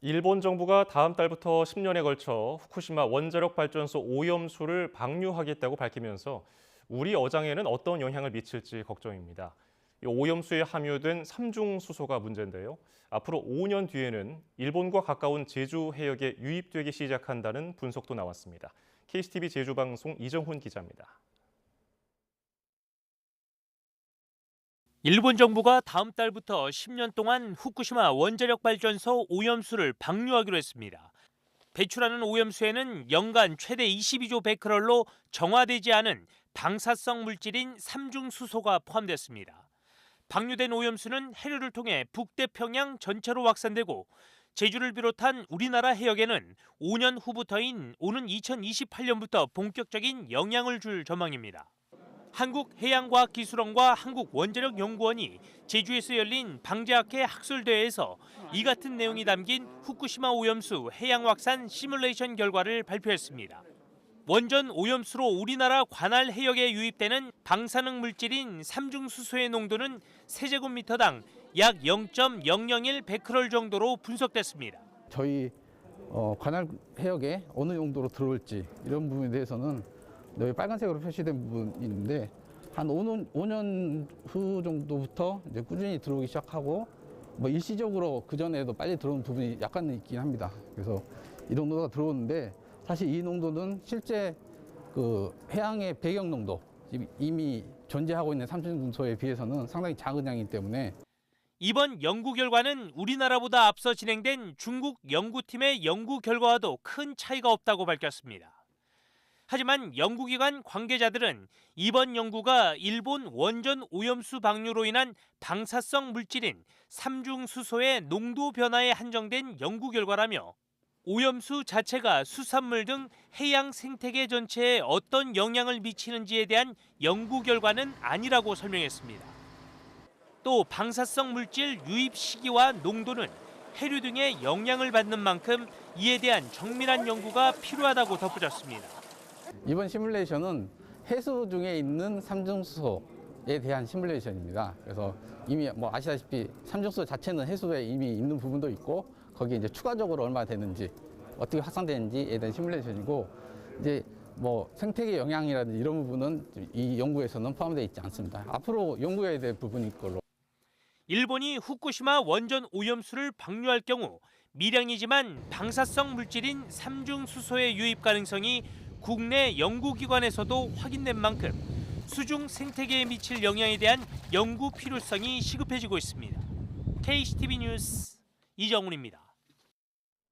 일본 정부가 다음 달부터 10년에 걸쳐 후쿠시마 원자력 발전소 오염수를 방류하겠다고 밝히면서 우리 어장에는 어떤 영향을 미칠지 걱정입니다. 이 오염수에 함유된 삼중수소가 문제인데요. 앞으로 5년 뒤에는 일본과 가까운 제주 해역에 유입되기 시작한다는 분석도 나왔습니다. KCTV 제주방송 이정훈 기자입니다. 일본 정부가 다음 달부터 10년 동안 후쿠시마 원자력 발전소 오염수를 방류하기로 했습니다. 배출하는 오염수에는 연간 최대 22조 베크럴로 정화되지 않은 방사성 물질인 삼중수소가 포함됐습니다. 방류된 오염수는 해류를 통해 북태평양 전체로 확산되고 제주를 비롯한 우리나라 해역에는 5년 후부터인 오는 2028년부터 본격적인 영향을 줄 전망입니다. 한국해양과학기술원과 한국원자력연구원이 제주에서 열린 방재학회 학술대회에서 이 같은 내용이 담긴 후쿠시마 오염수 해양 확산 시뮬레이션 결과를 발표했습니다. 원전 오염수로 우리나라 관할 해역에 유입되는 방사능 물질인 삼중수소의 농도는 세제곱미터당 약 0.001 베크럴 정도로 분석됐습니다. 저희 관할 해역에 어느 정도로 들어올지 이런 부분에 대해서는 여기 빨간색으로 표시된 부분이 있는데 한 5년 후 정도부터 이제 꾸준히 들어오기 시작하고 뭐 일시적으로 그 전에도 빨리 들어오는 부분이 약간은 있긴 합니다. 그래서 이 정도가 들어오는데 사실 이 농도는 실제 그 해양의 배경 농도 이미 존재하고 있는 삼중수소에 비해서는 상당히 작은 양이기 때문에 이번 연구 결과는 우리나라보다 앞서 진행된 중국 연구팀의 연구 결과와도 큰 차이가 없다고 밝혔습니다. 하지만 연구기관 관계자들은 이번 연구가 일본 원전 오염수 방류로 인한 방사성 물질인 삼중수소의 농도 변화에 한정된 연구 결과라며 오염수 자체가 수산물 등 해양 생태계 전체에 어떤 영향을 미치는지에 대한 연구 결과는 아니라고 설명했습니다. 또 방사성 물질 유입 시기와 농도는 해류 등에 영향을 받는 만큼 이에 대한 정밀한 연구가 필요하다고 덧붙였습니다. 이번 시뮬레이션은 해수 중에 있는 삼중수소에 대한 시뮬레이션입니다. 그래서 이미 뭐 아시다시피 삼중수소 자체는 해수에 이미 있는 부분도 있고 거기에 이제 추가적으로 얼마 되는지 어떻게 확산되는지에 대한 시뮬레이션이고 이제 뭐 생태계 영향이라든지 이런 부분은 이 연구에서는 포함되어 있지 않습니다. 앞으로 연구해야 될 부분일 걸로. 일본이 후쿠시마 원전 오염수를 방류할 경우 미량이지만 방사성 물질인 삼중수소의 유입 가능성이 국내 연구기관에서도 확인된 만큼 수중 생태계에 미칠 영향에 대한 연구 필요성이 시급해지고 있습니다. KCTV 뉴스 이정훈입니다.